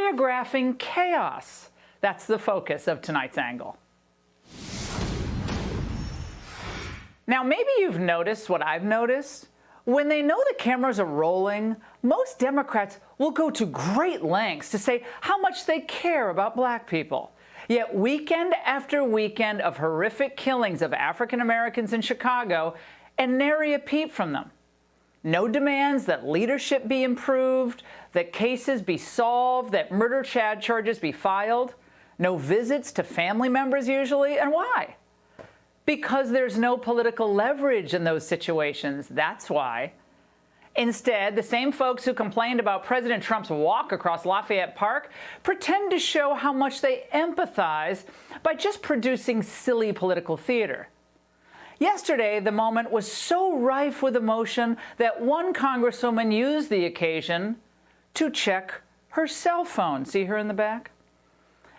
choreographing chaos. That's the focus of tonight's angle. Now, maybe you've noticed what I've noticed. When they know the cameras are rolling, most Democrats will go to great lengths to say how much they care about black people. Yet weekend after weekend of horrific killings of African Americans in Chicago, and nary a peep from them. No demands that leadership be improved, that cases be solved, that murder charges be filed. No visits to family members usually, and why? Because there's no political leverage in those situations, that's why. Instead, the same folks who complained about President Trump's walk across Lafayette Park pretend to show how much they empathize by just producing silly political theater. Yesterday, the moment was so rife with emotion that one congresswoman used the occasion to check her cell phone. See her in the back?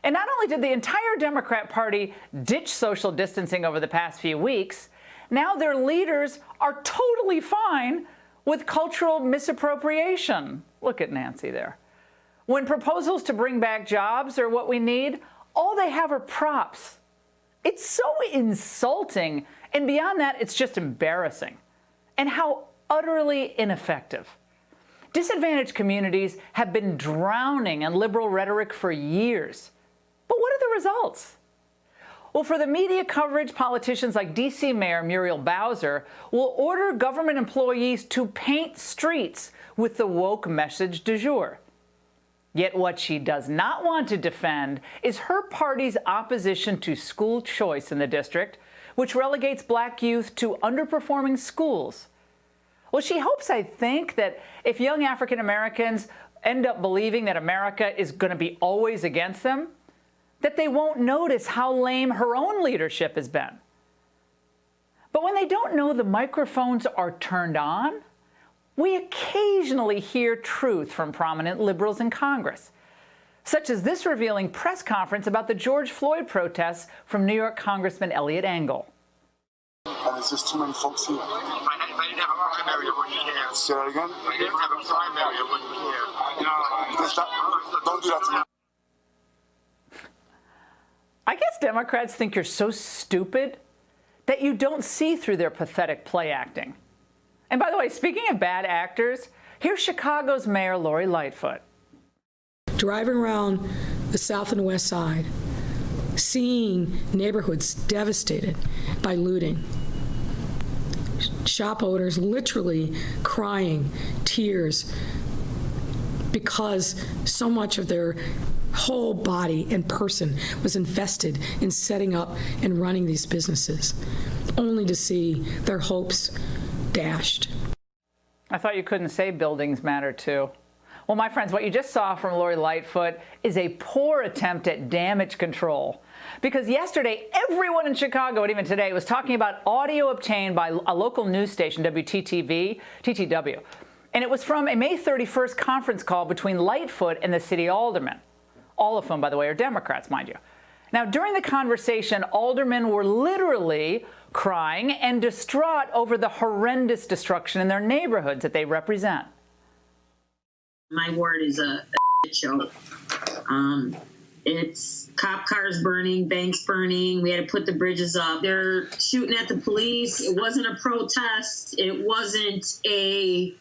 And not only did the entire Democrat Party ditch social distancing over the past few weeks, now their leaders are totally fine with cultural misappropriation. Look at Nancy there. When proposals to bring back jobs are what we need, all they have are props. It's so insulting, and beyond that, it's just embarrassing. And how utterly ineffective. Disadvantaged communities have been drowning in liberal rhetoric for years. But what are the results? Well, for the media coverage, politicians like D.C. Mayor Muriel Bowser will order government employees to paint streets with the woke message du jour. Yet what she does not want to defend is her party's opposition to school choice in the district, which relegates black youth to underperforming schools. Well, she hopes, I think, that if young African Americans end up believing that America is going to be always against them, that they won't notice how lame her own leadership has been. But when they don't know the microphones are turned on, we occasionally hear truth from prominent liberals in Congress, such as this revealing press conference about the George Floyd protests from New York Congressman Eliot Engel. And there's just too many folks here. I didn't have a primary, I wouldn't care. Say that again? I didn't have a primary, I wouldn't care. No, don't do that to me. I guess Democrats think you're so stupid that you don't see through their pathetic play acting. And by the way, speaking of bad actors, here's Chicago's Mayor Lori Lightfoot. Driving around the South and West Side, seeing neighborhoods devastated by looting, shop owners literally crying tears because so much of their whole body and person was invested in setting up and running these businesses, only to see their hopes dashed. I thought you couldn't say buildings matter too. Well, my friends, what you just saw from Lori Lightfoot is a poor attempt at damage control. Because yesterday, everyone in Chicago, and even today, was talking about audio obtained by a local news station, TTW. And it was from a May 31st conference call between Lightfoot and the city alderman. All of whom, by the way, are Democrats, mind you. Now, during the conversation, aldermen were literally crying and distraught over the horrendous destruction in their neighborhoods that they represent. My ward is a show. It's cop cars burning, banks burning. We had to put the bridges up. They're shooting at the police. It wasn't a protest. It wasn't anything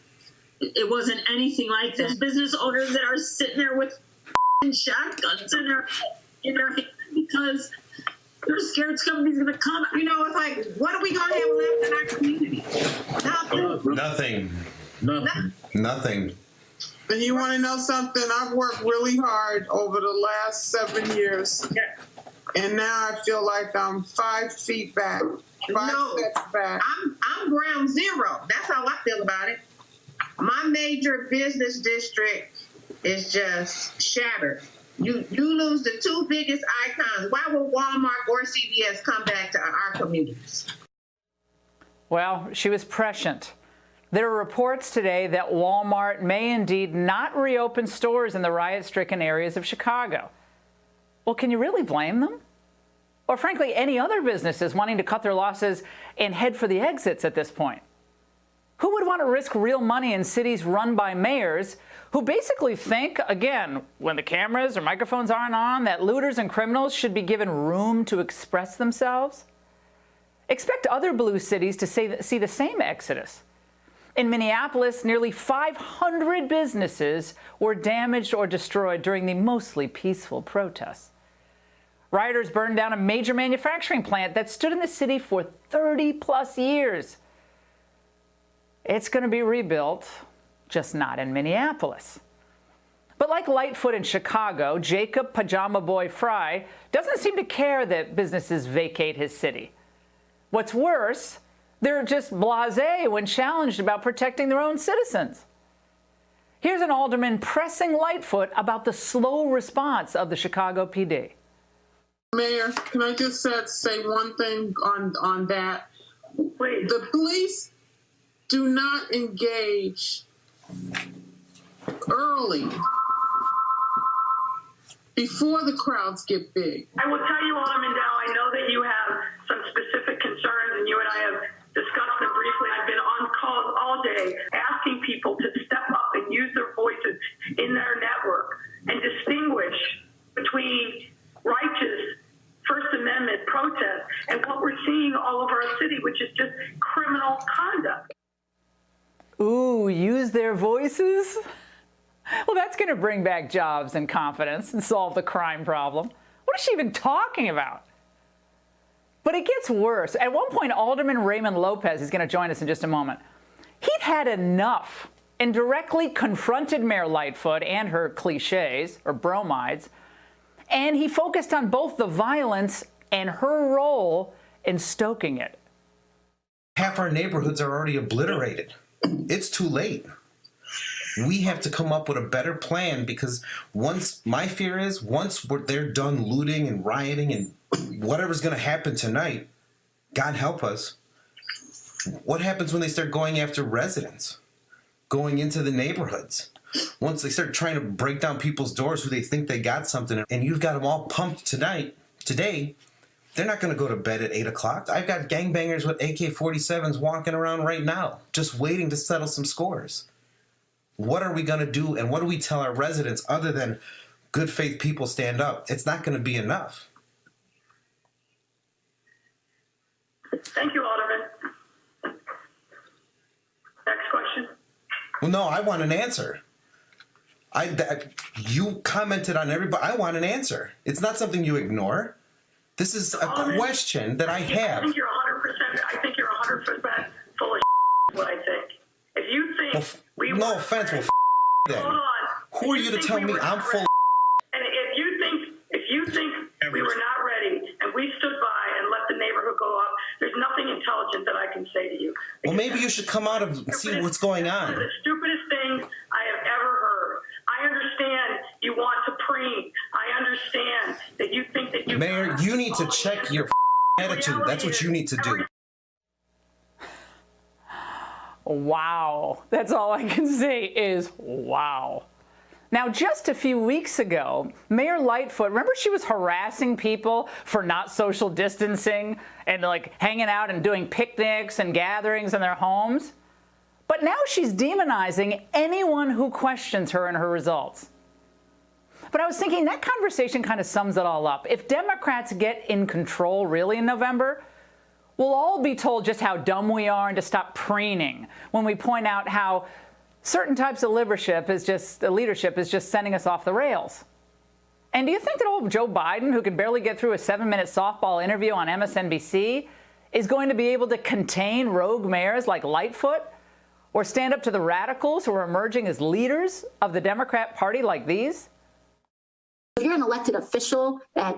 like this. Business owners that are sitting there with shotguns in their hand because they're scared somebody's going to come. You know, it's like, what are we going to have left in our community? Nothing. And you want to know something? I've worked really hard over the last 7 years. Yeah. And now I feel like I'm 5 feet back, 5 steps back. I'm ground zero. That's how I feel about it. My major business district is just shattered. You lose the 2 biggest icons. Why would Walmart or CVS come back to our communities? Well, she was prescient. There are reports today that Walmart may indeed not reopen stores in the riot-stricken areas of Chicago. Well, can you really blame them? Or frankly, any other businesses wanting to cut their losses and head for the exits at this point? Who would want to risk real money in cities run by mayors who basically think, again, when the cameras or microphones aren't on, that looters and criminals should be given room to express themselves? Expect other blue cities to see the same exodus. In Minneapolis, nearly 500 businesses were damaged or destroyed during the mostly peaceful protests. Rioters burned down a major manufacturing plant that stood in the city for 30-plus years. It's going to be rebuilt, just not in Minneapolis. But like Lightfoot in Chicago, Jacob Pajama Boy Fry doesn't seem to care that businesses vacate his city. What's worse, they're just blasé when challenged about protecting their own citizens. Here's an alderman pressing Lightfoot about the slow response of the Chicago PD. Mayor, can I just say one thing on that? Please. The police do not engage early before the crowds get big. I will tell you, Alderman Dow, I know that you have some specific concerns, and you and I have discussed them briefly. I've been on calls all day asking people to step up and use their voices in their network and distinguish between righteous First Amendment protests and what we're seeing all over our city, which is just criminal conduct. Ooh, use their voices? Well, that's going to bring back jobs and confidence and solve the crime problem. What is she even talking about? But it gets worse. At one point, Alderman Raymond Lopez, who's going to join us in just a moment, he'd had enough and directly confronted Mayor Lightfoot and her cliches, or bromides, and he focused on both the violence and her role in stoking it. Half our neighborhoods are already obliterated. It's too late. We have to come up with a better plan, because my fear is once they're done looting and rioting and whatever's going to happen tonight, God help us, what happens when they start going after residents, going into the neighborhoods? Once they start trying to break down people's doors who they think they got something, and you've got them all pumped today, they're not going to go to bed at 8 o'clock. I've got gangbangers with AK-47s walking around right now, just waiting to settle some scores. What are we going to do, and what do we tell our residents other than good faith people stand up? It's not going to be enough. Thank you, Alderman. Next question. Well, no, I want an answer. You commented on everybody. I want an answer. It's not something you ignore. This is a question that I have. I think you're 100%. I think you're 100% full of what I think. If you think no offense, well, then. Hold on. Who are you to tell me I'm full of? And if you think we were not ready and we stood by and let the neighborhood go up, there's nothing intelligent that I can say to you. Well, maybe you should come out and see what's going on. One of the stupidest things I have ever heard. I understand you want to preen. I understand that you think that you... Mayor, you need to check your attitude. That's what you need to do. Wow. That's all I can say is wow. Now, just a few weeks ago, Mayor Lightfoot, remember she was harassing people for not social distancing and like hanging out and doing picnics and gatherings in their homes? But now she's demonizing anyone who questions her and her results. But I was thinking that conversation kind of sums it all up. If Democrats get in control really in November, we'll all be told just how dumb we are and to stop preening when we point out how certain types of leadership is just sending us off the rails. And do you think that old Joe Biden, who can barely get through a 7-minute softball interview on MSNBC, is going to be able to contain rogue mayors like Lightfoot or stand up to the radicals who are emerging as leaders of the Democrat Party like these? If you're an elected official that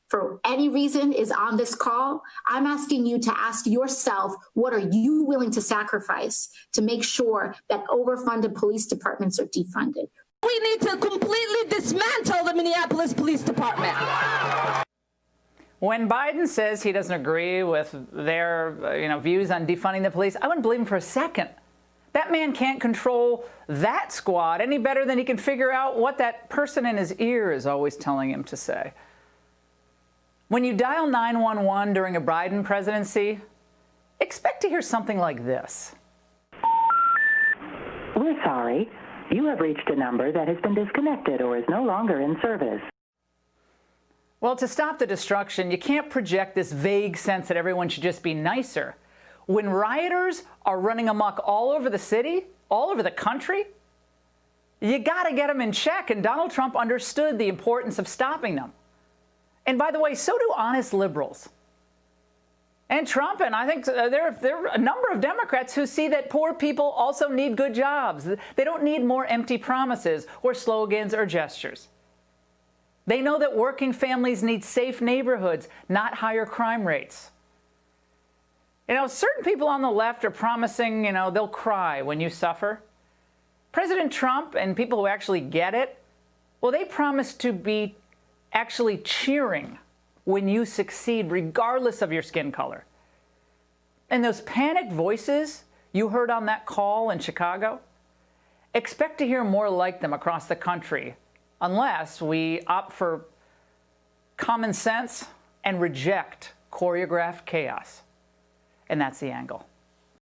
for any reason is on this call, I'm asking you to ask yourself, what are you willing to sacrifice to make sure that overfunded police departments are defunded? We need to completely dismantle the Minneapolis Police Department. When Biden says he doesn't agree with their views on defunding the police, I wouldn't believe him for a second. That man can't control that squad any better than he can figure out what that person in his ear is always telling him to say. When you dial 911 during a Biden presidency, expect to hear something like this. We're sorry. You have reached a number that has been disconnected or is no longer in service. Well, to stop the destruction, you can't project this vague sense that everyone should just be nicer. When rioters are running amok all over the city, all over the country, you got to get them in check, and Donald Trump understood the importance of stopping them. And by the way, so do honest liberals. And Trump, and I think there are a number of Democrats who see that poor people also need good jobs. They don't need more empty promises or slogans or gestures. They know that working families need safe neighborhoods, not higher crime rates. You know, certain people on the left are promising, they'll cry when you suffer. President Trump and people who actually get it, well, they promise to be actually cheering when you succeed, regardless of your skin color. And those panicked voices you heard on that call in Chicago, expect to hear more like them across the country, unless we opt for common sense and reject choreographed chaos. And that's the angle.